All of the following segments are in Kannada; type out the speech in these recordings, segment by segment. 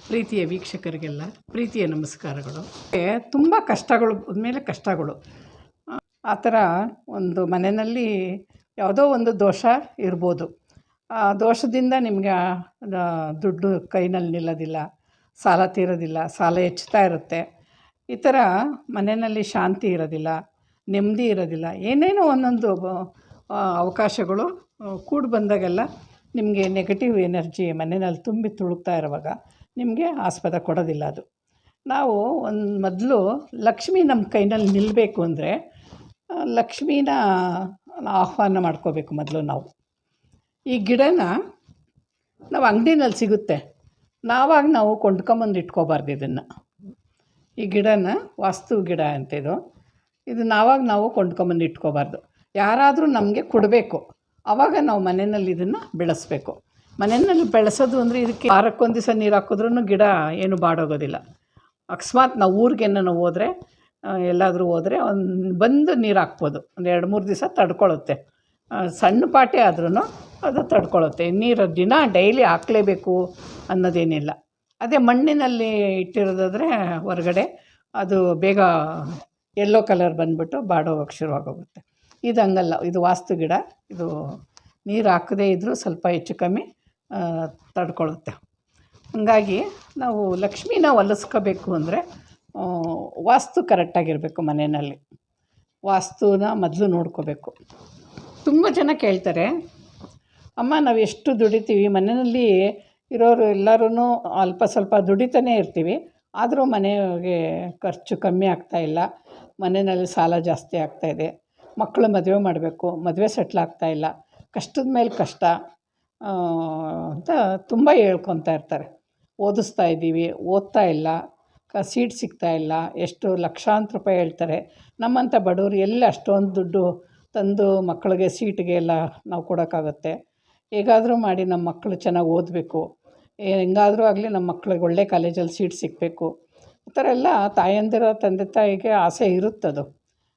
ಪ್ರೀತಿಯ ವೀಕ್ಷಕರಿಗೆಲ್ಲ ಪ್ರೀತಿಯ ನಮಸ್ಕಾರಗಳು. ತುಂಬ ಕಷ್ಟಗಳು ಮೇಲೆ ಕಷ್ಟಗಳು. ಆ ಥರ ಒಂದು ಮನೆಯಲ್ಲಿ ಯಾವುದೋ ಒಂದು ದೋಷ ಇರ್ಬೋದು. ಆ ದೋಷದಿಂದ ನಿಮಗೆ ದುಡ್ಡು ಕೈನಲ್ಲಿ ನಿಲ್ಲೋದಿಲ್ಲ, ಸಾಲ ತೀರೋದಿಲ್ಲ, ಸಾಲ ಹೆಚ್ಚುತ್ತಾ ಇರುತ್ತೆ. ಈ ಥರ ಮನೆಯಲ್ಲಿ ಶಾಂತಿ ಇರೋದಿಲ್ಲ, ನೆಮ್ಮದಿ ಇರೋದಿಲ್ಲ, ಏನೇನೋ ಒಂದೊಂದು ಅವಕಾಶಗಳು ಕೂಡಿ ಬಂದಾಗೆಲ್ಲ ನಿಮಗೆ ನೆಗೆಟಿವ್ ಎನರ್ಜಿ ಮನೆಯಲ್ಲಿ ತುಂಬಿ ತುಳುಕ್ತಾ ಇರುವಾಗ ನಿಮಗೆ ಆಸ್ಪದ ಕೊಡೋದಿಲ್ಲ. ಅದು ನಾವು ಮೊದಲು ಲಕ್ಷ್ಮಿ ನಮ್ಮ ಕೈನಲ್ಲಿ ನಿಲ್ಲಬೇಕು ಅಂದರೆ ಲಕ್ಷ್ಮೀನ ಆಹ್ವಾನ ಮಾಡ್ಕೋಬೇಕು. ಮೊದಲು ನಾವು ಈ ಗಿಡನ ನಾವು ಅಂಗಡಿನಲ್ಲಿ ಸಿಗುತ್ತೆ, ನಾವು ಕೊಂಡ್ಕೊಂಬಂದು ಇಟ್ಕೋಬಾರ್ದು. ಇದನ್ನು ಈ ಗಿಡನ ವಾಸ್ತು ಗಿಡ ಅಂತಿದು, ಇದು ನಾವು ಕೊಂಡ್ಕೊಂಬಂದು ಇಟ್ಕೋಬಾರ್ದು. ಯಾರಾದರೂ ನಮಗೆ ಕೊಡಬೇಕು, ಆವಾಗ ನಾವು ಮನೆಯಲ್ಲಿ ಇದನ್ನು ಬೆಳೆಸಬೇಕು. ಮನೆಯಲ್ಲಿ ಬೆಳೆಸೋದು ಅಂದರೆ ಇದಕ್ಕೆ ವಾರಕ್ಕೊಂದು ದಿವಸ ನೀರು ಹಾಕಿದ್ರೂ ಗಿಡ ಏನು ಬಾಡೋಗೋದಿಲ್ಲ. ಅಕಸ್ಮಾತ್ ನಾವು ಊರಿಗೇನೋ ಹೋದರೆ, ಎಲ್ಲಾದರೂ ಹೋದರೆ ಬಂದು ನೀರು ಹಾಕ್ಬೋದು. ಒಂದು 2-3 ದಿವಸ ತಡ್ಕೊಳ್ಳುತ್ತೆ. ಸಣ್ಣ ಪಾಟೆ ಆದ್ರೂ ಅದು ತಡ್ಕೊಳ್ಳುತ್ತೆ. ನೀರು ದಿನ ಡೈಲಿ ಹಾಕಲೇಬೇಕು ಅನ್ನೋದೇನಿಲ್ಲ. ಅದೇ ಮಣ್ಣಿನಲ್ಲಿ ಇಟ್ಟಿರೋದಾದರೆ ಹೊರಗಡೆ ಅದು ಬೇಗ ಯೆಲ್ಲೋ ಕಲರ್ ಬಂದುಬಿಟ್ಟು ಬಾಡೋಗೋಕ್ಕೆ ಶುರುವಾಗೋಗುತ್ತೆ. ಇದು ಹಂಗಲ್ಲ, ಇದು ವಾಸ್ತು ಗಿಡ. ಇದು ನೀರು ಹಾಕದೇ ಇದ್ದರೂ ಸ್ವಲ್ಪ ಹೆಚ್ಚು ಕಮ್ಮಿ ತಡ್ಕೊಳ್ಳುತ್ತೆ. ಹಾಗಾಗಿ ನಾವು ಲಕ್ಷ್ಮೀನ ಒಲಿಸ್ಕೋಬೇಕು ಅಂದರೆ ವಾಸ್ತು ಕರೆಕ್ಟಾಗಿರಬೇಕು. ಮನೆಯಲ್ಲಿ ವಾಸ್ತುನ ಮೊದಲು ನೋಡ್ಕೋಬೇಕು. ತುಂಬ ಜನ ಕೇಳ್ತಾರೆ, ಅಮ್ಮ ನಾವು ಎಷ್ಟು ದುಡಿತೀವಿ, ಮನೆಯಲ್ಲಿ ಇರೋರು ಎಲ್ಲರೂ ಅಲ್ಪ ಸ್ವಲ್ಪ ದುಡಿತಾನೇ ಇರ್ತೀವಿ, ಆದರೂ ಮನೆಗೆ ಖರ್ಚು ಕಮ್ಮಿ ಆಗ್ತಾಯಿಲ್ಲ, ಮನೆಯಲ್ಲಿ ಸಾಲ ಜಾಸ್ತಿ ಆಗ್ತಾಯಿದೆ, ಮಕ್ಕಳು ಮದುವೆ ಮಾಡಬೇಕು, ಮದುವೆ ಸೆಟ್ಲ್ ಆಗ್ತಾಯಿಲ್ಲ, ಕಷ್ಟದ ಮೇಲೆ ಕಷ್ಟ ಅಂತ ತುಂಬ ಹೇಳ್ಕೊತಾ ಇರ್ತಾರೆ. ಓದಿಸ್ತಾ ಇದ್ದೀವಿ, ಓದ್ತಾ ಇಲ್ಲ, ಸೀಟ್ ಸಿಗ್ತಾಯಿಲ್ಲ, ಎಷ್ಟು ಲಕ್ಷಾಂತರ ರೂಪಾಯಿ ಹೇಳ್ತಾರೆ. ನಮ್ಮಂಥ ಬಡವರು ಎಲ್ಲಿ ಅಷ್ಟೊಂದು ದುಡ್ಡು ತಂದು ಮಕ್ಕಳಿಗೆ ಸೀಟಿಗೆ ಎಲ್ಲ ನಾವು ಕೊಡೋಕ್ಕಾಗುತ್ತೆ? ಹೇಗಾದರೂ ಮಾಡಿ ನಮ್ಮ ಮಕ್ಕಳು ಚೆನ್ನಾಗಿ ಓದಬೇಕು, ಹೆಂಗಾದರೂ ಆಗಲಿ ನಮ್ಮ ಮಕ್ಳಿಗೆ ಒಳ್ಳೆ ಕಾಲೇಜಲ್ಲಿ ಸೀಟ್ ಸಿಗಬೇಕು. ಆ ಥರ ಎಲ್ಲ ತಾಯಂದಿರ ತಂದೆ ತಾಯಿಗೆ ಆಸೆ ಇರುತ್ತದು.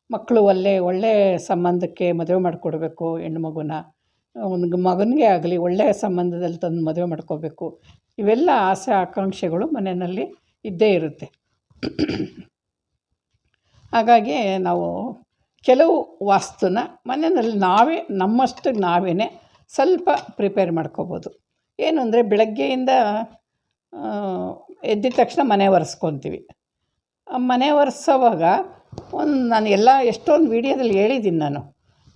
ಮಕ್ಕಳು ಒಳ್ಳೆ ಸಂಬಂಧಕ್ಕೆ ಮದುವೆ ಮಾಡಿಕೊಡ್ಬೇಕು. ಹೆಣ್ಣು ಮಗುನ ಒಂದು ಮಗನಿಗೆ ಆಗಲಿ ಒಳ್ಳೆಯ ಸಂಬಂಧದಲ್ಲಿ ತಂದು ಮದುವೆ ಮಾಡ್ಕೋಬೇಕು. ಇವೆಲ್ಲ ಆಸೆ ಆಕಾಂಕ್ಷೆಗಳು ಮನೆಯಲ್ಲಿ ಇದ್ದೇ ಇರುತ್ತೆ. ಹಾಗಾಗಿ ನಾವು ಕೆಲವು ವಾಸ್ತುನ ಮನೆಯಲ್ಲಿ ನಮ್ಮಷ್ಟು ನಾವೇ ಸ್ವಲ್ಪ ಪ್ರಿಪೇರ್ ಮಾಡ್ಕೋಬೋದು. ಏನು ಅಂದರೆ ಬೆಳಗ್ಗೆಯಿಂದ ಎದ್ದಿದ ತಕ್ಷಣ ಮನೆ ಒರೆಸ್ಕೊತೀವಿ. ಮನೆ ಒರೆಸೋವಾಗ ನಾನು ಎಷ್ಟೊಂದು ವೀಡಿಯೋದಲ್ಲಿ ಹೇಳಿದ್ದೀನಿ. ನಾನು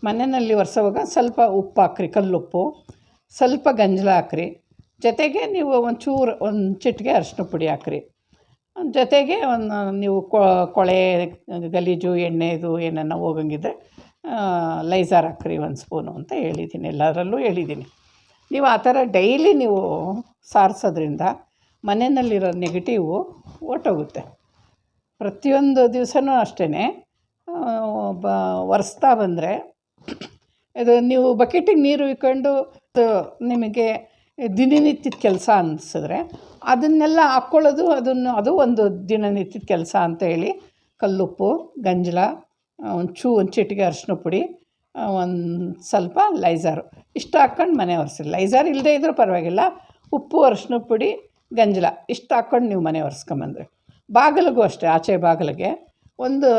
ಮನೆಯಲ್ಲಿ ಒರೆಸೋವಾಗ ಸ್ವಲ್ಪ ಉಪ್ಪು ಹಾಕ್ರಿ, ಕಲ್ಲುಪ್ಪು, ಸ್ವಲ್ಪ ಗಂಜಲ ಹಾಕ್ರಿ, ಜೊತೆಗೆ ನೀವು ಒಂದು ಚಿಟಿಕೆ ಅರಿಶಿನ ಪುಡಿ ಹಾಕ್ರಿ, ಜೊತೆಗೆ ನೀವು ಕೊಳೆ ಗಲೀಜು ಎಣ್ಣೆದು ಏನನ್ನ ಹೋಗಂಗಿದ್ರೆ ಲೈಝಾರ್ ಹಾಕ್ರಿ 1 ಸ್ಪೂನು ಅಂತ ಹೇಳಿದ್ದೀನಿ. ಎಲ್ಲರಲ್ಲೂ ಹೇಳಿದ್ದೀನಿ. ನೀವು ಆ ಥರ ಡೈಲಿ ನೀವು ಸಾರಿಸೋದ್ರಿಂದ ಮನೆಯಲ್ಲಿರೋ ನೆಗೆಟಿವು ಹೊರ್ಟೋಗುತ್ತೆ. ಪ್ರತಿಯೊಂದು ದಿವಸನೂ ಅಷ್ಟೇ ಒರೆಸ್ತಾ ಬಂದರೆ, ಇದು ನೀವು ಬಕೆಟಿಗೆ ನೀರು ಇಕ್ಕೊಂಡು ನಿಮಗೆ ದಿನನಿತ್ಯದ ಕೆಲಸ ಅನಿಸಿದ್ರೆ ಅದನ್ನೆಲ್ಲ ಹಾಕ್ಕೊಳ್ಳೋದು, ಅದು ಒಂದು ದಿನನಿತ್ಯದ ಕೆಲಸ ಅಂತ ಹೇಳಿ ಕಲ್ಲುಪ್ಪು, ಗಂಜಲ, ಒಂದು ಚಿಟಿಕೆ ಅರಿಶಿನ ಪುಡಿ, ಒಂದು ಸ್ವಲ್ಪ ಲೈಝಾರು ಇಷ್ಟು ಹಾಕ್ಕೊಂಡು ಮನೆ ಒರೆಸಿ. ಲೈಝಾರ್ ಇಲ್ಲದೇ ಇದ್ದರೂ ಪರವಾಗಿಲ್ಲ, ಉಪ್ಪು, ಅರಿಶಿನ ಪುಡಿ, ಗಂಜಲ ಇಷ್ಟು ಹಾಕ್ಕೊಂಡು ನೀವು ಮನೆ ಒರೆಸ್ಕೊಂಬಂದ್ರೆ, ಬಾಗಿಲಿಗೂ ಅಷ್ಟೇ, ಆಚೆ ಬಾಗಿಲಿಗೆ ಒಂದು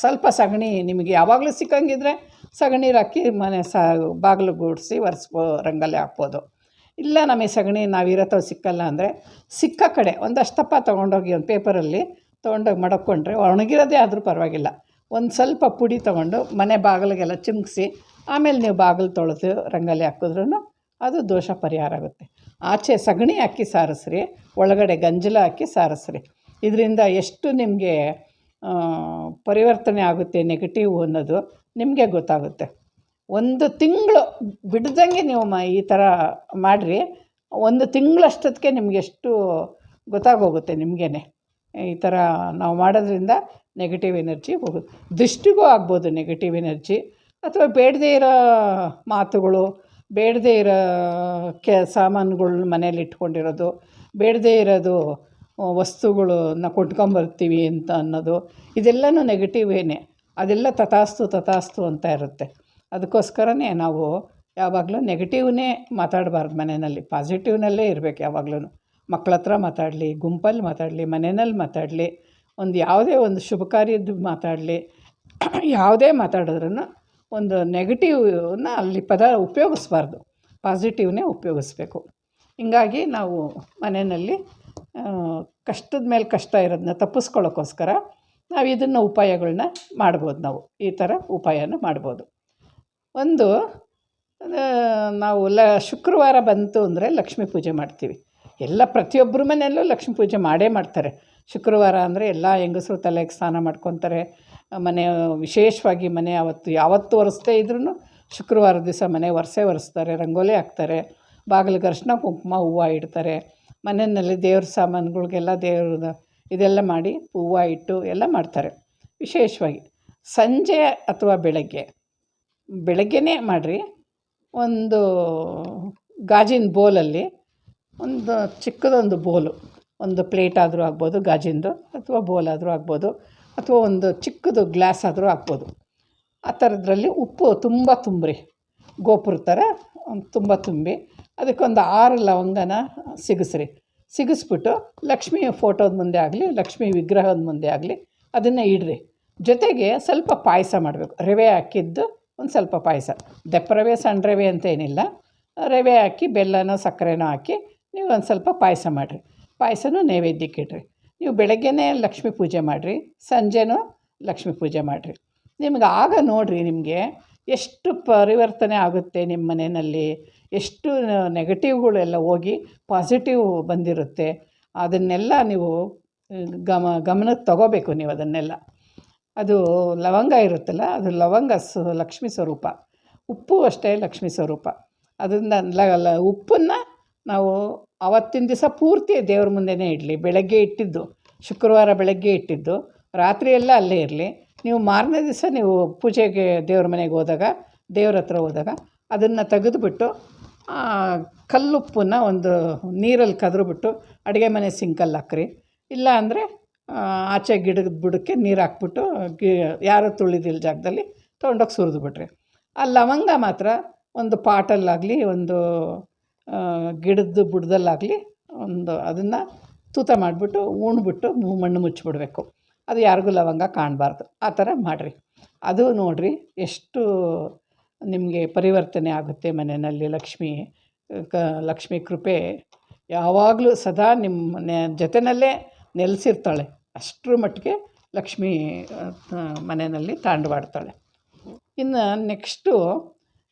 ಸ್ವಲ್ಪ ಸಗಣಿ ನಿಮಗೆ ಯಾವಾಗಲೂ ಸಿಕ್ಕಂಗಿದ್ರೆ ಸಗಣಿ ಹಾಕಿ ಮನೆ ಬಾಗಿಲು ಗೂಡಿಸಿ ರಂಗೋಲಿ ಹಾಕ್ಬೋದು. ಇಲ್ಲ ನಮಗೆ ಸಗಣಿ ನಾವಿರತ್ತೋ ಸಿಕ್ಕಲ್ಲ ಅಂದರೆ ಸಿಕ್ಕ ಕಡೆ ಒಂದಷ್ಟಪ್ಪ ತೊಗೊಂಡೋಗಿ ಒಂದು ಪೇಪರಲ್ಲಿ ತೊಗೊಂಡೋಗಿ ಮಡಕ್ಕೊಂಡ್ರೆ, ಒಣಗಿರೋದೇ ಆದರೂ ಪರವಾಗಿಲ್ಲ, ಒಂದು ಸ್ವಲ್ಪ ಪುಡಿ ತೊಗೊಂಡು ಮನೆ ಬಾಗಿಲಿಗೆಲ್ಲ ಚಿಮ್ಕಿಸಿ ಆಮೇಲೆ ನೀವು ಬಾಗಿಲು ತೊಳೆದು ರಂಗೋಲಿ ಹಾಕಿದ್ರೂ ಅದು ದೋಷ ಪರಿಹಾರ ಆಗುತ್ತೆ. ಆಚೆ ಸಗಣಿ ಹಾಕಿ ಸಾರಿಸ್ರಿ, ಒಳಗಡೆ ಗಂಜಲ ಹಾಕಿ ಸಾರಿಸ್ರಿ. ಇದರಿಂದ ಎಷ್ಟು ನಿಮಗೆ ಪರಿವರ್ತನೆ ಆಗುತ್ತೆ ನೆಗೆಟಿವ್ ಅನ್ನೋದು ನಿಮಗೆ ಗೊತ್ತಾಗುತ್ತೆ. 1 ತಿಂಗಳು ಬಿಡ್ದಂಗೆ ನೀವು ಈ ಥರ ಮಾಡಿರಿ, 1 ತಿಂಗಳಷ್ಟೊತ್ತಿಗೆ ನಿಮಗೆ ಎಷ್ಟು ಗೊತ್ತಾಗೋಗುತ್ತೆ ನಿಮಗೇ. ಈ ಥರ ನಾವು ಮಾಡೋದ್ರಿಂದ ನೆಗೆಟಿವ್ ಎನರ್ಜಿ ಹೋಗುತ್ತೆ. ದೃಷ್ಟಿಗೂ ಆಗ್ಬೋದು ನೆಗೆಟಿವ್ ಎನರ್ಜಿ, ಅಥವಾ ಬೇಡದೇ ಇರೋ ಮಾತುಗಳು, ಬೇಡದೇ ಇರೋ ಸಾಮಾನುಗಳು ಮನೇಲಿ ಇಟ್ಕೊಂಡಿರೋದು, ಬೇಡದೇ ಇರೋದು ವಸ್ತುಗಳನ್ನ ಕೊಂಡ್ಕೊಂಬರ್ತೀವಿ ಅಂತ ಅನ್ನೋದು, ಇದೆಲ್ಲನೂ ನೆಗೆಟಿವೇನೆ. ಅದೆಲ್ಲ ತಥಾಸ್ತು ಅಂತ ಇರುತ್ತೆ. ಅದಕ್ಕೋಸ್ಕರನೇ ನಾವು ಯಾವಾಗಲೂ ನೆಗೆಟಿವ್ನೇ ಮಾತಾಡಬಾರ್ದು. ಮನೆಯಲ್ಲಿ ಪಾಸಿಟಿವ್ನಲ್ಲೇ ಇರಬೇಕು ಯಾವಾಗಲೂ. ಮಕ್ಕಳ ಹತ್ರ ಮಾತಾಡಲಿ, ಗುಂಪಲ್ಲಿ ಮಾತಾಡಲಿ, ಮನೆಯಲ್ಲಿ ಮಾತಾಡಲಿ, ಒಂದು ಯಾವುದೇ ಒಂದು ಶುಭ ಕಾರ್ಯದ್ದು ಮಾತಾಡಲಿ, ಯಾವುದೇ ಮಾತಾಡಿದ್ರೂ ಒಂದು ನೆಗೆಟಿವ್ನ ಅಲ್ಲಿ ಪದ ಉಪಯೋಗಿಸ್ಬಾರ್ದು, ಪಾಸಿಟಿವ್ನೇ ಉಪಯೋಗಿಸ್ಬೇಕು. ಹೀಗಾಗಿ ನಾವು ಮನೆಯಲ್ಲಿ ಕಷ್ಟದ ಮೇಲೆ ಕಷ್ಟ ಇರೋದನ್ನ ತಪ್ಪಿಸ್ಕೊಳ್ಳೋಕ್ಕೋಸ್ಕರ ನಾವು ಇದನ್ನು ಉಪಾಯಗಳನ್ನ ಮಾಡ್ಬೋದು. ನಾವು ಈ ಥರ ಉಪಾಯನ ಮಾಡ್ಬೋದು. ಒಂದು ನಾವು ಶುಕ್ರವಾರ ಬಂತು ಅಂದರೆ ಲಕ್ಷ್ಮೀ ಪೂಜೆ ಮಾಡ್ತೀವಿ. ಎಲ್ಲ ಪ್ರತಿಯೊಬ್ಬರ ಮನೆಯಲ್ಲೂ ಲಕ್ಷ್ಮೀ ಪೂಜೆ ಮಾಡೇ ಮಾಡ್ತಾರೆ. ಶುಕ್ರವಾರ ಅಂದರೆ ಎಲ್ಲ ಹೆಂಗಸರು ತಲೆಗೆ ಸ್ನಾನ ಮಾಡ್ಕೊತಾರೆ. ಮನೆ ವಿಶೇಷವಾಗಿ ಮನೆ ಯಾವತ್ತೂ ಒರೆಸ್ದೇ ಇದ್ರೂ ಶುಕ್ರವಾರ ದಿವಸ ಮನೆ ಒರೆಸ್ತಾರೆ, ರಂಗೋಲಿ ಹಾಕ್ತಾರೆ, ಬಾಗಿಲಿಗೆ ಅರಿಶಿನ ಕುಂಕುಮ ಹೂವು ಇಡ್ತಾರೆ. ಮನೆಯಲ್ಲಿ ದೇವ್ರ ಸಾಮಾನುಗಳಿಗೆಲ್ಲ ದೇವ್ರದ್ದು ಇದೆಲ್ಲ ಮಾಡಿ ಹೂವು ಇಟ್ಟು ಎಲ್ಲ ಮಾಡ್ತಾರೆ. ವಿಶೇಷವಾಗಿ ಸಂಜೆ ಅಥವಾ ಬೆಳಗ್ಗೆನೇ ಮಾಡಿರಿ. ಒಂದು ಗಾಜಿನ ಬೋಲಲ್ಲಿ ಒಂದು ಚಿಕ್ಕದೊಂದು ಬೋಲು, ಒಂದು ಪ್ಲೇಟ್ ಆದರೂ ಆಗ್ಬೋದು, ಗಾಜಿಂದು ಅಥವಾ ಬೋಲ್ ಆದರೂ ಆಗ್ಬೋದು, ಅಥವಾ ಒಂದು ಚಿಕ್ಕದು ಗ್ಲಾಸ್ ಆದರೂ ಆಗ್ಬೋದು. ಆ ಥರದ್ರಲ್ಲಿ ಉಪ್ಪು ತುಂಬ ತುಂಬ್ರಿ, ಗೋಪುರ ಥರ ತುಂಬ ತುಂಬಿ ಅದಕ್ಕೊಂದು 6 ಲವಂಗನ ಸಿಗಿಸ್ಬಿಟ್ಟು ಲಕ್ಷ್ಮೀ ಫೋಟೋದ ಮುಂದೆ ಆಗಲಿ, ಲಕ್ಷ್ಮೀ ವಿಗ್ರಹದ ಮುಂದೆ ಆಗಲಿ ಅದನ್ನು ಇಡ್ರಿ. ಜೊತೆಗೆ ಸ್ವಲ್ಪ ಪಾಯಸ ಮಾಡಬೇಕು. ರವೆ ಹಾಕಿದ್ದು ಒಂದು ಸ್ವಲ್ಪ ಪಾಯಸ, ದಪ್ಪ ರವೆ ಸಣ್ಣ ರವೆ ಅಂತ ಏನಿಲ್ಲ, ರವೆ ಹಾಕಿ ಬೆಲ್ಲನೋ ಸಕ್ಕರೆನೋ ಹಾಕಿ ನೀವು ಒಂದು ಸ್ವಲ್ಪ ಪಾಯಸ ಮಾಡಿರಿ. ಪಾಯಸನೂ ನೈವೇದ್ಯಕ್ಕೆ ಇಡ್ರಿ. ನೀವು ಬೆಳಗ್ಗೆನೇ ಲಕ್ಷ್ಮೀ ಪೂಜೆ ಮಾಡಿರಿ, ಸಂಜೆನೂ ಲಕ್ಷ್ಮೀ ಪೂಜೆ ಮಾಡಿರಿ. ನಿಮ್ಗೆ ಆಗ ನೋಡಿರಿ, ನಿಮಗೆ ಎಷ್ಟು ಪರಿವರ್ತನೆ ಆಗುತ್ತೆ ನಿಮ್ಮ ಮನೆಯಲ್ಲಿ, ಎಷ್ಟು ನೆಗೆಟಿವ್ಗಳೆಲ್ಲ ಹೋಗಿ ಪಾಸಿಟಿವ್ ಬಂದಿರುತ್ತೆ. ಅದನ್ನೆಲ್ಲ ನೀವು ಗಮನಕ್ಕೆ ತಗೋಬೇಕು. ನೀವು ಅದನ್ನೆಲ್ಲ, ಅದು ಲವಂಗ ಇರುತ್ತಲ್ಲ, ಅದು ಲವಂಗ ಲಕ್ಷ್ಮೀ ಸ್ವರೂಪ. ಉಪ್ಪು ಅಷ್ಟೇ ಲಕ್ಷ್ಮೀ ಸ್ವರೂಪ. ಅದರಿಂದ ಉಪ್ಪನ್ನು ನಾವು ಆವತ್ತಿನ ದಿವಸ ಪೂರ್ತಿ ದೇವ್ರ ಮುಂದೆನೇ ಇಡಲಿ. ಬೆಳಗ್ಗೆ ಇಟ್ಟಿದ್ದು, ಶುಕ್ರವಾರ ಬೆಳಗ್ಗೆ ಇಟ್ಟಿದ್ದು ರಾತ್ರಿಯೆಲ್ಲ ಅಲ್ಲೇ ಇರಲಿ. ನೀವು ಮಾರನೇ ದಿವಸ ನೀವು ಪೂಜೆಗೆ ದೇವ್ರ ಮನೆಗೆ ಹೋದಾಗ, ದೇವ್ರ ಹತ್ರ ಹೋದಾಗ ಅದನ್ನು ತೆಗೆದುಬಿಟ್ಟು ಕಲ್ಲುಪ್ಪನ್ನ ಒಂದು ನೀರಲ್ಲಿ ಕದ್ರುಬಿಟ್ಟು ಅಡುಗೆ ಮನೆ ಸಿಂಕಲ್ಲಿ ಹಾಕ್ರಿ. ಇಲ್ಲ ಅಂದರೆ ಆಚೆ ಗಿಡದ ಬುಡಕ್ಕೆ ನೀರು ಹಾಕ್ಬಿಟ್ಟು ಯಾರು ತುಳಿದಿಲ್ಲ ಜಾಗದಲ್ಲಿ ತೊಗೊಂಡೋಗಿ ಸುರಿದು ಬಿಡ್ರಿ. ಆ ಲವಂಗ ಮಾತ್ರ ಒಂದು ಪಾಟಲ್ಲಾಗಲಿ, ಒಂದು ಗಿಡದ ಬುಡದಲ್ಲಾಗಲಿ ಒಂದು ಅದನ್ನು ತೂತ ಮಾಡಿಬಿಟ್ಟು ಉಣ್ಬಿಟ್ಟು ಮಣ್ಣು ಮುಚ್ಚಿಬಿಡ್ಬೇಕು. ಅದು ಯಾರಿಗೂ ಲವಂಗ ಕಾಣಬಾರ್ದು. ಆ ಥರ ಮಾಡಿರಿ. ಅದು ನೋಡಿರಿ ಎಷ್ಟು ನಿಮಗೆ ಪರಿವರ್ತನೆ ಆಗುತ್ತೆ ಮನೆಯಲ್ಲಿ. ಲಕ್ಷ್ಮೀ ಕೃಪೆ ಯಾವಾಗಲೂ ಸದಾ ನಿಮ್ಮ ಜೊತೆಯಲ್ಲೇ ನೆಲೆಸಿರ್ತಾಳೆ. ಅಷ್ಟರ ಮಟ್ಟಿಗೆ ಲಕ್ಷ್ಮೀ ಮನೆಯಲ್ಲಿ ತಾಂಡವಾಡ್ತಾಳೆ. ಇನ್ನು ನೆಕ್ಸ್ಟು,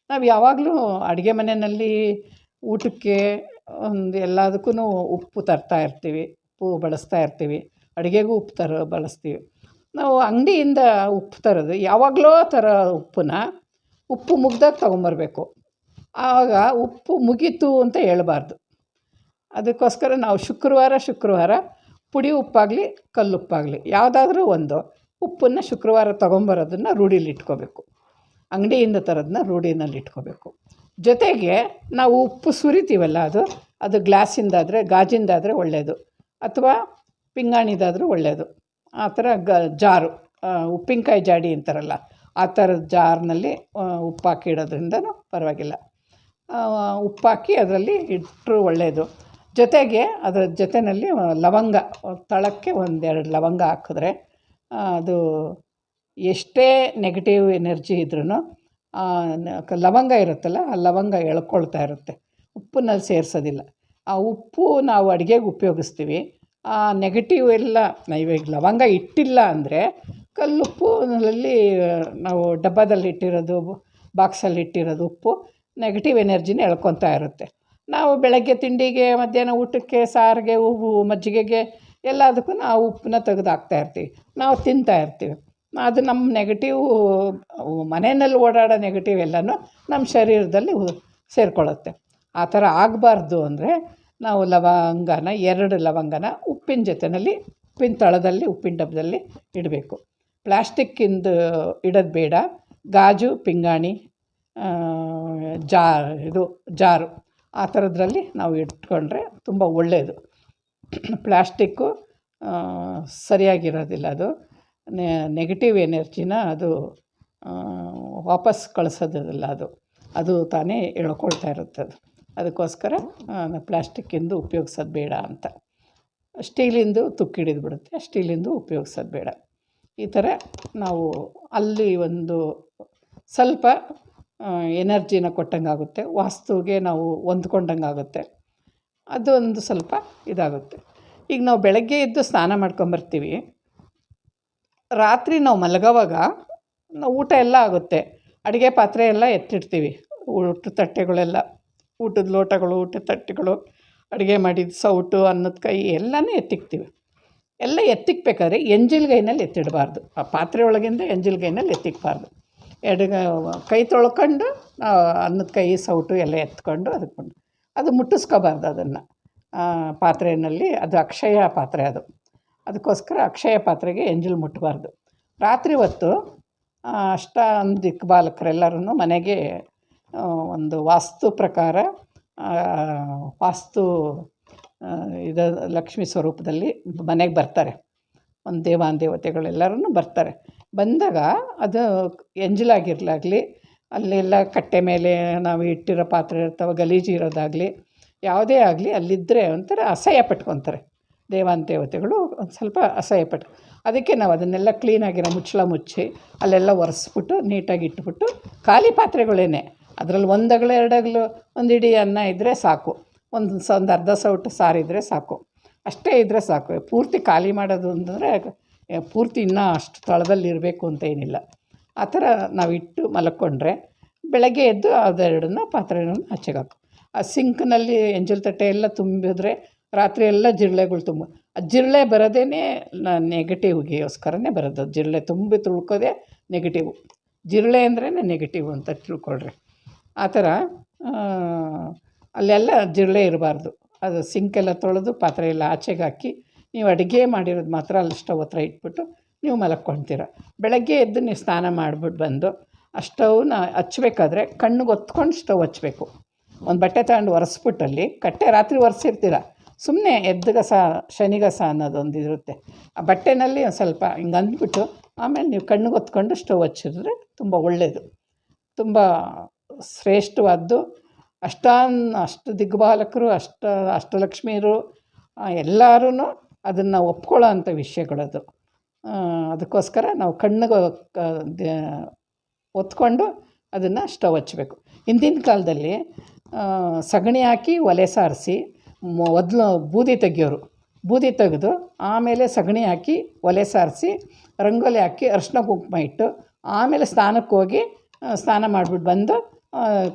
ನಾವು ಯಾವಾಗಲೂ ಅಡುಗೆ ಮನೆಯಲ್ಲಿ ಊಟಕ್ಕೆ ಒಂದು ಎಲ್ಲದಕ್ಕೂ ಉಪ್ಪು ತರ್ತಾ ಇರ್ತೀವಿ, ಉಪ್ಪು ಬಳಸ್ತಾ ಇರ್ತೀವಿ. ಅಡುಗೆಗೂ ಉಪ್ಪು ಬಳಸ್ತೀವಿ. ನಾವು ಅಂಗಡಿಯಿಂದ ಉಪ್ಪು ತರೋದು ಯಾವಾಗಲೋ ಉಪ್ಪು ಮುಗ್ದಾಗ ತೊಗೊಂಬರ್ಬೇಕು. ಆವಾಗ ಉಪ್ಪು ಮುಗೀತು ಅಂತ ಹೇಳ್ಬಾರ್ದು. ಅದಕ್ಕೋಸ್ಕರ ನಾವು ಶುಕ್ರವಾರ ಪುಡಿ ಉಪ್ಪಾಗಲಿ ಕಲ್ಲುಪ್ಪಾಗಲಿ ಯಾವುದಾದ್ರೂ ಒಂದು ಉಪ್ಪನ್ನು ಶುಕ್ರವಾರ ತೊಗೊಂಬರೋದನ್ನು ರೂಢಿಲಿ ಇಟ್ಕೋಬೇಕು. ಅಂಗಡಿಯಿಂದ ತರೋದನ್ನ ರೂಢಿನಲ್ಲಿ ಇಟ್ಕೋಬೇಕು. ಜೊತೆಗೆ ನಾವು ಉಪ್ಪು ಸುರಿತೀವಲ್ಲ, ಅದು ಗ್ಲಾಸಿಂದಾದರೆ, ಗಾಜಿಂದಾದರೆ ಒಳ್ಳೆಯದು, ಅಥವಾ ಪಿಂಗಾಣಿದಾದರೂ ಒಳ್ಳೆಯದು. ಆ ಥರ ಜಾರು, ಉಪ್ಪಿನಕಾಯಿ ಜಾಡಿ ಅಂತಾರಲ್ಲ, ಆ ಥರದ ಜಾರ್ನಲ್ಲಿ ಉಪ್ಪಾಕಿ ಇಡೋದ್ರಿಂದನೂ ಪರವಾಗಿಲ್ಲ. ಉಪ್ಪಾಕಿ ಅದರಲ್ಲಿ ಇಟ್ಟರು ಒಳ್ಳೆಯದು. ಜೊತೆಗೆ ಅದರ ಜೊತೆಯಲ್ಲಿ ಲವಂಗ, ತಳಕ್ಕೆ 1-2 ಲವಂಗ ಹಾಕಿದ್ರೆ ಅದು ಎಷ್ಟೇ ನೆಗೆಟಿವ್ ಎನರ್ಜಿ ಇದ್ರೂ ಲವಂಗ ಇರುತ್ತಲ್ಲ, ಆ ಲವಂಗ ಎಳ್ಕೊಳ್ತಾ ಇರುತ್ತೆ, ಉಪ್ಪಿನಲ್ಲಿ ಸೇರಿಸೋದಿಲ್ಲ. ಆ ಉಪ್ಪು ನಾವು ಅಡುಗೆಗೆ ಉಪಯೋಗಿಸ್ತೀವಿ. ಆ ನೆಗೆಟಿವ್ ಎಲ್ಲ ಇವಾಗ ಲವಂಗ ಇಟ್ಟಿಲ್ಲ ಅಂದರೆ ಕಲ್ಲುಪ್ಪುನಲ್ಲಿ ನಾವು ಡಬ್ಬದಲ್ಲಿ ಇಟ್ಟಿರೋದು, ಬಾಕ್ಸಲ್ಲಿ ಇಟ್ಟಿರೋದು ಉಪ್ಪು ನೆಗೆಟಿವ್ ಎನರ್ಜಿನ ಎಳ್ಕೊತಾ ಇರುತ್ತೆ. ನಾವು ಬೆಳಗ್ಗೆ ತಿಂಡಿಗೆ, ಮಧ್ಯಾಹ್ನ ಊಟಕ್ಕೆ, ಸಾರಿಗೆ, ಮಜ್ಜಿಗೆಗೆ ಎಲ್ಲದಕ್ಕೂ ಆ ಉಪ್ಪನ್ನ ತೆಗೆದು ಹಾಕ್ತಾಯಿರ್ತೀವಿ, ನಾವು ತಿಂತಾಯಿರ್ತೀವಿ. ಅದು ನಮ್ಮ ನೆಗೆಟಿವ್, ಮನೆಯಲ್ಲಿ ಓಡಾಡೋ ನೆಗೆಟಿವ್ ಎಲ್ಲನೂ ನಮ್ಮ ಶರೀರದಲ್ಲಿ ಸೇರಿಕೊಳ್ಳುತ್ತೆ. ಆ ಥರ ಆಗಬಾರ್ದು ಅಂದರೆ ನಾವು ಲವಂಗನ 2 ಲವಂಗನ ಉಪ್ಪಿನ ಜೊತೆಯಲ್ಲಿ, ಉಪ್ಪಿನ ತಳದಲ್ಲಿ, ಉಪ್ಪಿನ ಡಬ್ಬದಲ್ಲಿ ಇಡಬೇಕು. ಪ್ಲ್ಯಾಸ್ಟಿಕ್ಕಿಂದು ಇಡೋದು ಬೇಡ. ಗಾಜು, ಪಿಂಗಾಣಿ, ಜಾರು ಆ ಥರದ್ರಲ್ಲಿ ನಾವು ಇಟ್ಕೊಂಡ್ರೆ ತುಂಬ ಒಳ್ಳೆಯದು. ಪ್ಲ್ಯಾಸ್ಟಿಕ್ಕು ಸರಿಯಾಗಿರೋದಿಲ್ಲ. ಅದು ನೆಗೆಟಿವ್ ಎನರ್ಜಿನ ಅದು ವಾಪಸ್ ಕಳಿಸೋದಿಲ್ಲ. ಅದು ತಾನೇ ಎಳ್ಕೊಳ್ತಾ ಇರುತ್ತೆ. ಅದು ಅದಕ್ಕೋಸ್ಕರ ಪ್ಲಾಸ್ಟಿಕ್ಕಿಂದು ಉಪಯೋಗಿಸೋದು ಬೇಡ ಅಂತ. ಸ್ಟೀಲಿಂದು ತುಕ್ಕು ಹಿಡಿದ್ಬಿಡುತ್ತೆ, ಸ್ಟೀಲಿಂದು ಉಪಯೋಗಿಸೋದು ಬೇಡ. ಈ ಥರ ನಾವು ಅಲ್ಲಿ ಒಂದು ಸ್ವಲ್ಪ ಎನರ್ಜಿನ ಕೊಟ್ಟಂಗಾಗುತ್ತೆ, ವಾಸ್ತುಗೆ ನಾವು ಹೊಂದ್ಕೊಂಡಂಗಾಗುತ್ತೆ. ಅದೊಂದು ಸ್ವಲ್ಪ ಇದಾಗುತ್ತೆ. ಈಗ ನಾವು ಬೆಳಗ್ಗೆ ಎದ್ದು ಸ್ನಾನ ಮಾಡ್ಕೊಂಬರ್ತೀವಿ, ರಾತ್ರಿ ನಾವು ಮಲಗೋವಾಗ ನಾವು ಊಟ ಎಲ್ಲ ಆಗುತ್ತೆ, ಅಡುಗೆ ಪಾತ್ರೆ ಎಲ್ಲ ಎತ್ತಿಡ್ತೀವಿ, ಊಟದ ತಟ್ಟೆಗಳೆಲ್ಲ, ಊಟದ ಲೋಟಗಳು, ಊಟದ ತಟ್ಟೆಗಳು, ಅಡುಗೆ ಮಾಡಿದ ಸೌಟು, ಅನ್ನದ ಕೈ ಎಲ್ಲನೂ ಎತ್ತಿಕ್ತೀವಿ. ಎಲ್ಲ ಎತ್ತಿಕ್ಬೇಕಾದ್ರೆ ಎಂಜಿಲ್ಗೈನಲ್ಲಿ ಎತ್ತಿಡಬಾರ್ದು. ಆ ಪಾತ್ರೆ ಒಳಗಿಂದ ಎಂಜಿಲ್ಗೈನಲ್ಲಿ ಎತ್ತಿಕ್ಬಾರ್ದು. ಕೈ ತೊಳ್ಕೊಂಡು ಅನ್ನದ ಕೈ ಸೌಟು ಎಲ್ಲ ಎತ್ಕೊಂಡು ಅದು ಮುಟ್ಟಿಸ್ಕೋಬಾರ್ದು. ಅದನ್ನು ಪಾತ್ರೆಯಲ್ಲಿ ಅದು ಅಕ್ಷಯ ಪಾತ್ರೆ, ಅದಕ್ಕೋಸ್ಕರ ಅಕ್ಷಯ ಪಾತ್ರೆಗೆ ಎಂಜಿಲ್ ಮುಟ್ಟಬಾರ್ದು. ರಾತ್ರಿ ಹೊತ್ತು ದಿಕ್ಪಾಲಕರೆಲ್ಲರೂ ಮನೆಗೆ ಒಂದು ವಾಸ್ತು ಪ್ರಕಾರ ವಾಸ್ತು ಲಕ್ಷ್ಮೀ ಸ್ವರೂಪದಲ್ಲಿ ಮನೆಗೆ ಬರ್ತಾರೆ. ಒಂದು ದೇವತೆಗಳೆಲ್ಲರೂ ಬರ್ತಾರೆ. ಬಂದಾಗ ಅದು ಎಂಜಲಾಗಿರಲಾಗಲಿ, ಅಲ್ಲೆಲ್ಲ ಕಟ್ಟೆ ಮೇಲೆ ನಾವು ಇಟ್ಟಿರೋ ಪಾತ್ರೆ ಇರ್ತಾವೆ, ಗಲೀಜು ಇರೋದಾಗಲಿ, ಯಾವುದೇ ಆಗಲಿ ಅಲ್ಲಿದ್ದರೆ ಒಂಥರ ಅಸಹ್ಯ ಪಟ್ಕೊತಾರೆ ದೇವತೆಗಳು. ಒಂದು ಸ್ವಲ್ಪ ಅಸಹ್ಯ ಅದಕ್ಕೆ ನಾವು ಅದನ್ನೆಲ್ಲ ಕ್ಲೀನಾಗಿರೋ ಮುಚ್ಚಳ ಮುಚ್ಚಿ ಅಲ್ಲೆಲ್ಲ ಒರೆಸ್ಬಿಟ್ಟು ನೀಟಾಗಿ ಇಟ್ಬಿಟ್ಟು, ಖಾಲಿ ಪಾತ್ರೆಗಳೇನೆ, ಅದರಲ್ಲಿ ಒಂದಗಲು ಎರಡಗಲು ಒಂದು ಇಡೀ ಅನ್ನ ಇದ್ದರೆ ಸಾಕು, ಒಂದು ಅರ್ಧ ಸೌಟು ಸಾರಿದ್ರೆ ಸಾಕು, ಅಷ್ಟೇ ಇದ್ದರೆ ಸಾಕು. ಪೂರ್ತಿ ಖಾಲಿ ಮಾಡೋದು ಅಂತಂದರೆ ಪೂರ್ತಿ ಇನ್ನೂ ಅಷ್ಟು ಸ್ಥಳದಲ್ಲಿ ಇರಬೇಕು ಅಂತ ಏನಿಲ್ಲ. ಆ ಥರ ನಾವು ಇಟ್ಟು ಮಲ್ಕೊಂಡ್ರೆ ಬೆಳಗ್ಗೆ ಎದ್ದು ಅದೆರಡನ್ನ ಪಾತ್ರೆನ ಆಚೆಗೆ ಹಾಕು. ಆ ಸಿಂಕ್ನಲ್ಲಿ ಎಂಜಲ್ ತಟ್ಟೆ ಎಲ್ಲ ತುಂಬಿದ್ರೆ ರಾತ್ರಿ ಎಲ್ಲ ಜಿರಳೆಗಳು ಆ ಜಿರಳೆ ಬರೋದೇ ನೆಗೆಟಿವ್ಗೆಗೋಸ್ಕರನೇ ಬರೋದು. ಜಿರಳೆ ತುಂಬಿ ತುಳ್ಕೋದೆ ನೆಗೆಟಿವ್. ಜಿರಳೆ ಅಂದ್ರೇ ನೆಗೆಟಿವ್ ಅಂತ ತಿಳ್ಕೊಳ್ರಿ. ಆ ಥರ ಅಲ್ಲೆಲ್ಲ ಜಿರಳೆ ಇರಬಾರ್ದು. ಅದು ಸಿಂಕೆಲ್ಲ ತೊಳೆದು ಪಾತ್ರೆ ಎಲ್ಲ ಆಚೆಗೆ ಹಾಕಿ ನೀವು ಅಡುಗೆ ಮಾಡಿರೋದು ಮಾತ್ರ ಅಲ್ಲಿ ಸ್ಟವ್ ಹತ್ರ ಇಟ್ಬಿಟ್ಟು ನೀವು ಮಲ್ಕೊಳ್ತೀರ. ಬೆಳಗ್ಗೆ ಎದ್ದು ನೀವು ಸ್ನಾನ ಮಾಡಿಬಿಟ್ಟು ಬಂದು ಆ ಸ್ಟವ್ನ ಹಚ್ಬೇಕಾದ್ರೆ ಕಣ್ಣಿಗೆ ಹೊತ್ಕೊಂಡು ಸ್ಟವ್ ಹಚ್ಚಬೇಕು. ಒಂದು ಬಟ್ಟೆ ತಗೊಂಡು ಒರೆಸ್ಬಿಟ್ಟಲ್ಲಿ ರಾತ್ರಿ ಒರೆಸಿರ್ತೀರ, ಸುಮ್ಮನೆ ಎದ್ದುಗಸ ಶನಿಗಸ ಅನ್ನೋದೊಂದು ಇರುತ್ತೆ, ಆ ಬಟ್ಟೆನಲ್ಲಿ ಒಂದು ಸ್ವಲ್ಪ ಹಿಂಗೆ ಅಂದ್ಬಿಟ್ಟು ಆಮೇಲೆ ನೀವು ಕಣ್ಣಿಗೆ ಹೊತ್ಕೊಂಡು ಸ್ಟವ್ ಹಚ್ಚಿದ್ರೆ ತುಂಬ ಒಳ್ಳೆಯದು, ತುಂಬ ಶ್ರೇಷ್ಠವಾದ್ದು. ಅಷ್ಟು ದಿಗ್ಪಾಲಕರು, ಅಷ್ಟಲಕ್ಷ್ಮಿಯರು ಎಲ್ಲರೂ ಅದನ್ನು ಒಪ್ಕೊಳ್ಳೋ ಅಂಥ ವಿಷಯಗಳದು. ಅದಕ್ಕೋಸ್ಕರ ನಾವು ಕಣ್ಣಿಗೆ ಹೊತ್ಕೊಂಡು ಅದನ್ನು ಸ್ಟವ್ ಹಚ್ಚಬೇಕು. ಹಿಂದಿನ ಕಾಲದಲ್ಲಿ ಸಗಣಿ ಹಾಕಿ ಒಲೆ ಸಾರಿಸಿ ಮೊದಲು ಬೂದಿ ತೆಗಿಯೋರು, ಬೂದಿ ತೆಗೆದು ಆಮೇಲೆ ಸಗಣಿ ಹಾಕಿ ಒಲೆ ಸಾರಿಸಿ ರಂಗೋಲಿ ಹಾಕಿ ಅರಿಶಿನ ಕುಂಕುಮ ಇಟ್ಟು ಆಮೇಲೆ ಸ್ನಾನಕ್ಕೆ ಹೋಗಿ ಸ್ನಾನ ಮಾಡಿಬಿಟ್ಟು ಬಂದು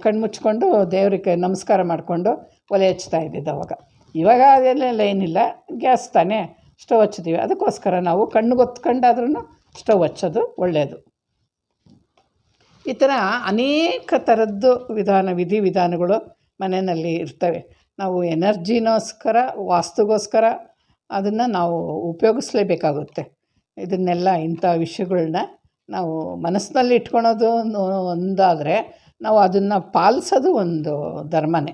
ಕಣ್ಣು ಮುಚ್ಕೊಂಡು ದೇವ್ರಿಗೆ ನಮಸ್ಕಾರ ಮಾಡಿಕೊಂಡು ಒಲೆ ಹಚ್ತಾ ಇದ್ದಿದ್ದು ಅವಾಗ. ಇವಾಗ ಅದೆಲ್ಲ ಏನಿಲ್ಲ, ಗ್ಯಾಸ್ ತಾನೇ, ಸ್ಟವ್ ಹಚ್ತೀವಿ. ಅದಕ್ಕೋಸ್ಕರ ನಾವು ಕಣ್ಣಿಗೆ ಹೊತ್ಕೊಂಡಾದ್ರೂ ಸ್ಟವ್ ಹಚ್ಚೋದು ಒಳ್ಳೆಯದು. ಈ ಥರ ಅನೇಕ ಥರದ್ದು ವಿಧಿವಿಧಾನಗಳು ಮನೆಯಲ್ಲಿ ಇರ್ತವೆ. ನಾವು ಎನರ್ಜಿಗೋಸ್ಕರ, ವಾಸ್ತುಗೋಸ್ಕರ ಅದನ್ನು ನಾವು ಉಪಯೋಗಿಸ್ಲೇಬೇಕಾಗುತ್ತೆ. ಇದನ್ನೆಲ್ಲ ಇಂಥ ವಿಷಯಗಳ್ನ ನಾವು ಮನಸ್ಸಿನಲ್ಲಿ ಇಟ್ಕೊಳೋದು ಒಂದಾದರೆ ನಾವು ಅದನ್ನು ಪಾಲಿಸೋದು ಒಂದು ಧರ್ಮನೇ.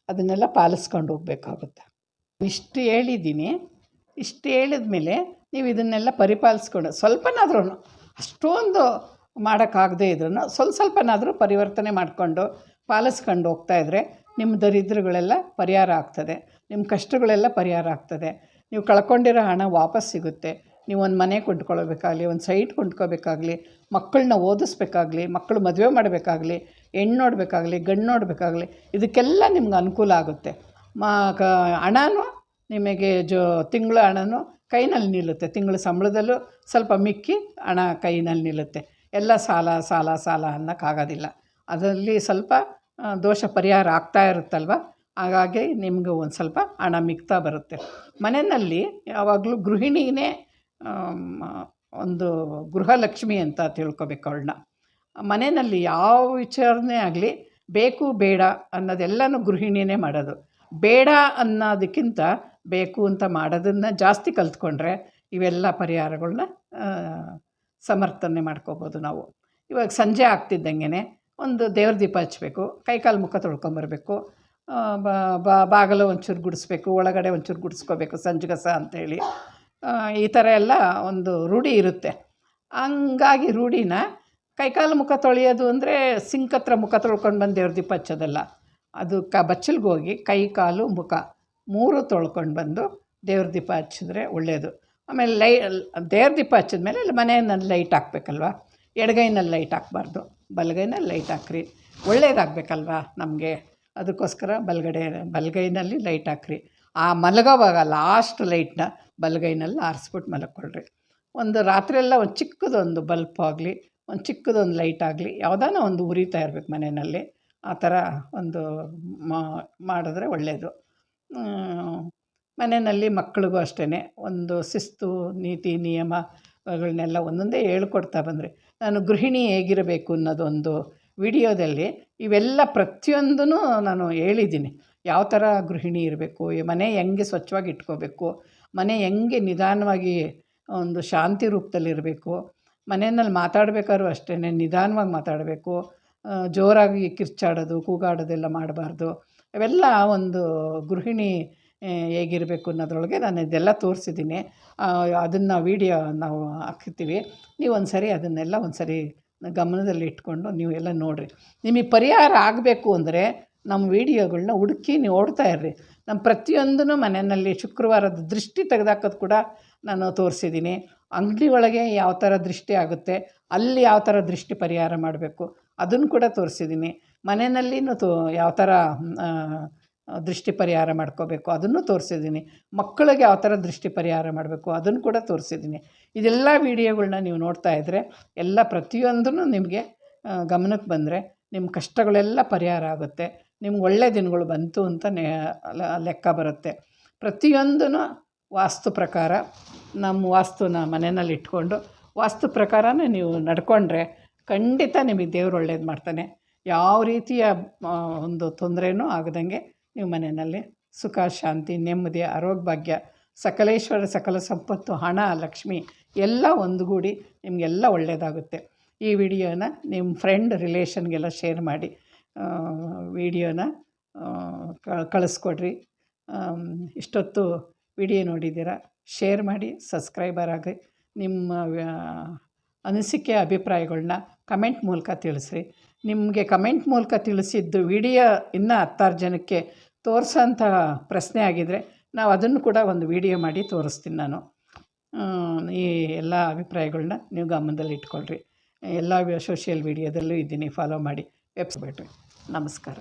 ಅದನ್ನೆಲ್ಲ ಪಾಲಿಸ್ಕೊಂಡು ಹೋಗ್ಬೇಕಾಗುತ್ತೆ. ಇಷ್ಟು ಹೇಳಿದ್ದೀನಿ. ಇಷ್ಟು ಹೇಳಿದ್ಮೇಲೆ ನೀವು ಇದನ್ನೆಲ್ಲ ಪರಿಪಾಲಿಸ್ಕೊಂಡು ಸ್ವಲ್ಪನಾದ್ರೂ, ಅಷ್ಟೊಂದು ಮಾಡೋಕ್ಕಾಗದೇ ಇದ್ರೂ ಸ್ವಲ್ಪನಾದರೂ ಪರಿವರ್ತನೆ ಮಾಡಿಕೊಂಡು ಪಾಲಿಸ್ಕೊಂಡು ಹೋಗ್ತಾಯಿದ್ರೆ ನಿಮ್ಮ ದರಿದ್ರಗಳೆಲ್ಲ ಪರಿಹಾರ ಆಗ್ತದೆ, ನಿಮ್ಮ ಕಷ್ಟಗಳೆಲ್ಲ ಪರಿಹಾರ ಆಗ್ತದೆ. ನೀವು ಕಳ್ಕೊಂಡಿರೋ ಹಣ ವಾಪಸ್ ಸಿಗುತ್ತೆ. ನೀವು ಒಂದು ಮನೆ ಕೊಂಡ್ಕೊಳ್ಬೇಕಾಗಲಿ, ಒಂದು ಸೈಟ್ ಕೊಂಡ್ಕೋಬೇಕಾಗಲಿ, ಮಕ್ಕಳನ್ನ ಓದಿಸ್ಬೇಕಾಗಲಿ, ಮಕ್ಕಳು ಮದುವೆ ಮಾಡಬೇಕಾಗಲಿ, ಹೆಣ್ಣು ನೋಡಬೇಕಾಗಲಿ, ಗಂಡು ನೋಡಬೇಕಾಗಲಿ, ಇದಕ್ಕೆಲ್ಲ ನಿಮ್ಗೆ ಅನುಕೂಲ ಆಗುತ್ತೆ. ಹಣನೂ ನಿಮಗೆ ತಿಂಗಳ ಹಣನೂ ಕೈನಲ್ಲಿ ನಿಲ್ಲುತ್ತೆ. ತಿಂಗಳ ಸಂಬಳದಲ್ಲೂ ಸ್ವಲ್ಪ ಮಿಕ್ಕಿ ಹಣ ಕೈನಲ್ಲಿ ನಿಲ್ಲುತ್ತೆ. ಎಲ್ಲ ಸಾಲ ಅನ್ನೋಕ್ಕಾಗೋದಿಲ್ಲ. ಅದರಲ್ಲಿ ಸ್ವಲ್ಪ ದೋಷ ಪರಿಹಾರ ಆಗ್ತಾ ಇರುತ್ತಲ್ವ, ಹಾಗಾಗಿ ನಿಮಗೂ ಒಂದು ಸ್ವಲ್ಪ ಹಣ ಮಿಕ್ತಾ ಬರುತ್ತೆ. ಮನೆಯಲ್ಲಿ ಯಾವಾಗಲೂ ಗೃಹಿಣಿನೇ ಒಂದು ಗೃಹಲಕ್ಷ್ಮಿ ಅಂತ ತಿಳ್ಕೊಬೇಕು ಅವಳನ್ನ. ಮನೆಯಲ್ಲಿ ಯಾವ ವಿಚಾರನೇ ಆಗಲಿ ಬೇಕು ಬೇಡ ಅನ್ನೋದೆಲ್ಲನೂ ಗೃಹಿಣಿನೇ ಮಾಡೋದು. ಬೇಡ ಅನ್ನೋದಕ್ಕಿಂತ ಬೇಕು ಅಂತ ಮಾಡೋದನ್ನು ಜಾಸ್ತಿ ಕಲ್ತ್ಕೊಂಡ್ರೆ ಇವೆಲ್ಲ ಪರಿಹಾರಗಳನ್ನ ಸಮರ್ಥನೆ ಮಾಡ್ಕೋಬೋದು ನಾವು. ಇವಾಗ ಸಂಜೆ ಆಗ್ತಿದ್ದಂಗೆ ಒಂದು ದೇವ್ರ ದೀಪ ಹಚ್ಚಬೇಕು, ಕೈಕಾಲು ಮುಖ ತೊಳ್ಕೊಂಬರ್ಬೇಕು, ಬಾಗಿಲು ಒಂಚೂರು ಗುಡಿಸ್ಬೇಕು, ಒಳಗಡೆ ಒಂಚೂರು ಗುಡಿಸ್ಕೋಬೇಕು ಸಂಜೆಗಸ ಅಂಥೇಳಿ. ಈ ಥರ ಎಲ್ಲ ಒಂದು ರೂಢಿ ಇರುತ್ತೆ. ಹಂಗಾಗಿ ರೂಢಿನ ಕೈಕಾಲು ಮುಖ ತೊಳೆಯೋದು ಅಂದರೆ ಸಿಂಕ್ ಹತ್ರ ಮುಖ ತೊಳ್ಕೊಂಡು ಬಂದು ದೇವ್ರ ದೀಪ ಹಚ್ಚೋದಲ್ಲ. ಅದು ಬಚ್ಚಲ್ಗೆ ಹೋಗಿ ಕೈ ಕಾಲು ಮುಖ 3 ತೊಳ್ಕೊಂಡು ಬಂದು ದೇವ್ರ ದೀಪ ಹಚ್ಚಿದ್ರೆ ಒಳ್ಳೆಯದು. ಆಮೇಲೆ ದೇವ್ರ ದೀಪ ಹಚ್ಚಿದ್ಮೇಲೆ ಮನೆಯಲ್ಲಿ ಲೈಟ್ ಹಾಕ್ಬೇಕಲ್ವ, ಎಡಗೈನಲ್ಲಿ ಲೈಟ್ ಹಾಕ್ಬಾರ್ದು, ಬಲಗೈನಲ್ಲಿ ಲೈಟ್ ಹಾಕ್ರಿ, ಒಳ್ಳೇದಾಗಬೇಕಲ್ವ ನಮಗೆ. ಅದಕ್ಕೋಸ್ಕರ ಬಲಗೈನಲ್ಲಿ ಲೈಟ್ ಹಾಕ್ರಿ. ಆ ಮಲಗೋವಾಗ ಲಾಸ್ಟ್ ಲೈಟ್ನ ಬಲಗೈನಲ್ಲಿ ಆರಿಸ್ಬಿಟ್ಟು ಮಲ್ಕೊಳ್ರಿ. ಒಂದು ರಾತ್ರಿಯೆಲ್ಲ ಒಂದು ಚಿಕ್ಕದೊಂದು ಬಲ್ಪ್ ಆಗಲಿ, ಒಂದು ಚಿಕ್ಕದೊಂದು ಲೈಟ್ ಆಗಲಿ, ಯಾವುದಾನ ಒಂದು ಉರಿತಾ ಇರಬೇಕು ಮನೆಯಲ್ಲಿ. ಆ ಥರ ಒಂದು ಮಾಡಿದ್ರೆ ಒಳ್ಳೆಯದು. ಮನೆಯಲ್ಲಿ ಮಕ್ಕಳಿಗೂ ಅಷ್ಟೇ ಒಂದು ಶಿಸ್ತು, ನೀತಿ, ನಿಯಮಗಳನ್ನೆಲ್ಲ ಒಂದೊಂದೇ ಹೇಳ್ಕೊಡ್ತಾ ಬಂದರೆ, ನಾನು ಗೃಹಿಣಿ ಹೇಗಿರಬೇಕು ಅನ್ನೋದೊಂದು ವಿಡಿಯೋದಲ್ಲಿ ಇವೆಲ್ಲ ಪ್ರತಿಯೊಂದೂ ನಾನು ಹೇಳಿದ್ದೀನಿ. ಯಾವ ಥರ ಗೃಹಿಣಿ ಇರಬೇಕು, ಮನೆ ಹೆಂಗೆ ಸ್ವಚ್ಛವಾಗಿ ಇಟ್ಕೋಬೇಕು, ಮನೆ ಹೆಂಗೆ ನಿಧಾನವಾಗಿ ಒಂದು ಶಾಂತಿ ರೂಪದಲ್ಲಿರಬೇಕು, ಮನೆಯಲ್ಲಿ ಮಾತಾಡಬೇಕಾದ್ರೂ ಅಷ್ಟೇ ನಿಧಾನವಾಗಿ ಮಾತಾಡಬೇಕು, ಜೋರಾಗಿ ಕಿರ್ಚಾಡೋದು ಕೂಗಾಡೋದೆಲ್ಲ ಮಾಡಬಾರ್ದು. ಅವೆಲ್ಲ ಒಂದು ಗೃಹಿಣಿ ಹೇಗಿರಬೇಕು ಅನ್ನೋದ್ರೊಳಗೆ ನಾನು ಇದೆಲ್ಲ ತೋರಿಸಿದ್ದೀನಿ. ಅದನ್ನು ವೀಡಿಯೋ ನಾವು ಹಾಕ್ತೀವಿ. ನೀವು ಒಂದು ಸರಿ ಅದನ್ನೆಲ್ಲ ಒಂದು ಸರಿ ಗಮನದಲ್ಲಿ ಇಟ್ಕೊಂಡು ನೀವು ಎಲ್ಲ ನೋಡಿರಿ. ನಿಮಗೆ ಪರಿಹಾರ ಆಗಬೇಕು ಅಂದರೆ ನಮ್ಮ ವೀಡಿಯೋಗಳನ್ನ ಹುಡುಕಿ ನೀವು ಓಡ್ತಾ ಇರ್ರಿ. ನಮ್ಮ ಪ್ರತಿಯೊಂದೂ ಮನೆಯಲ್ಲಿ ಶುಕ್ರವಾರದ ದೃಷ್ಟಿ ತೆಗೆದಾಕೋದು ಕೂಡ ನಾನು ತೋರಿಸಿದ್ದೀನಿ. ಅಂಗಡಿ ಒಳಗೆ ಯಾವ ಥರ ದೃಷ್ಟಿ ಆಗುತ್ತೆ, ಅಲ್ಲಿ ಯಾವ ಥರ ದೃಷ್ಟಿ ಪರಿಹಾರ ಮಾಡಬೇಕು ಅದನ್ನು ಕೂಡ ತೋರಿಸಿದ್ದೀನಿ. ಮನೆಯಲ್ಲಿನೂ ಯಾವ ಥರ ದೃಷ್ಟಿ ಪರಿಹಾರ ಮಾಡ್ಕೋಬೇಕು ಅದನ್ನು ತೋರಿಸಿದ್ದೀನಿ. ಮಕ್ಕಳಿಗೆ ಯಾವ ಥರ ದೃಷ್ಟಿ ಪರಿಹಾರ ಮಾಡಬೇಕು ಅದನ್ನು ಕೂಡ ತೋರಿಸಿದ್ದೀನಿ. ಇದೆಲ್ಲ ವೀಡಿಯೋಗಳನ್ನ ನೀವು ನೋಡ್ತಾ ಇದ್ದರೆ ಎಲ್ಲ ಪ್ರತಿಯೊಂದೂ ನಿಮಗೆ ಗಮನಕ್ಕೆ ಬಂದರೆ ನಿಮ್ಮ ಕಷ್ಟಗಳೆಲ್ಲ ಪರಿಹಾರ ಆಗುತ್ತೆ. ನಿಮ್ಗೆ ಒಳ್ಳೆಯ ದಿನಗಳು ಬಂತು ಅಂತ ಲೆಕ್ಕ ಬರುತ್ತೆ. ಪ್ರತಿಯೊಂದೂ ವಾಸ್ತು ಪ್ರಕಾರ ನಮ್ಮ ವಾಸ್ತುನ ಮನೆಯಲ್ಲಿ ಇಟ್ಕೊಂಡು ವಾಸ್ತು ಪ್ರಕಾರನೇ ನೀವು ನಡ್ಕೊಂಡ್ರೆ ಖಂಡಿತ ನಿಮಗೆ ದೇವ್ರು ಒಳ್ಳೇದು ಮಾಡ್ತಾನೆ. ಯಾವ ರೀತಿಯ ಒಂದು ತೊಂದರೆನೂ ಆಗದಂಗೆ ನೀವು ಮನೆಯಲ್ಲಿ ಸುಖ, ಶಾಂತಿ, ನೆಮ್ಮದಿ, ಆರೋಗ್ಯ, ಭಾಗ್ಯ, ಸಕಲೇಶ್ವರ, ಸಕಲ ಸಂಪತ್ತು, ಹಣ, ಲಕ್ಷ್ಮಿ ಎಲ್ಲ ಒಂದುಗೂಡಿ ನಿಮಗೆಲ್ಲ ಒಳ್ಳೆಯದಾಗುತ್ತೆ. ಈ ವಿಡಿಯೋನ ನಿಮ್ಮ ಫ್ರೆಂಡ್ ರಿಲೇಷನ್ಗೆಲ್ಲ ಶೇರ್ ಮಾಡಿ ವಿಡಿಯೋನ ಕಳಿಸ್ಕೊಡ್ರಿ. ಇಷ್ಟೊತ್ತು ವಿಡಿಯೋ ನೋಡಿದ್ದೀರಾ, ಶೇರ್ ಮಾಡಿ, ಸಬ್ಸ್ಕ್ರೈಬರ್ ಆಗಿ, ನಿಮ್ಮ ಅನಿಸಿಕೆ ಅಭಿಪ್ರಾಯಗಳನ್ನ ಕಮೆಂಟ್ ಮೂಲಕ ತಿಳಿಸ್ರಿ. ನಿಮಗೆ ಕಮೆಂಟ್ ಮೂಲಕ ತಿಳಿಸಿದ್ದು ವಿಡಿಯೋ ಇನ್ನೂ 10 ಜನಕ್ಕೆ ತೋರಿಸೋಂಥ ಪ್ರಶ್ನೆ ಆಗಿದ್ದರೆ ನಾವು ಅದನ್ನು ಕೂಡ ಒಂದು ವಿಡಿಯೋ ಮಾಡಿ ತೋರಿಸ್ತೀನಿ ನಾನು. ಈ ಎಲ್ಲ ಅಭಿಪ್ರಾಯಗಳನ್ನ ನೀವು ಗಮನದಲ್ಲಿ ಇಟ್ಕೊಳ್ರಿ. ಎಲ್ಲ ಸೋಷಿಯಲ್ ಮೀಡಿಯಾದಲ್ಲೂ ಇದ್ದೀನಿ, ಫಾಲೋ ಮಾಡಿ. ವೆಬ್ಸೈಟ್. ನಮಸ್ಕಾರ.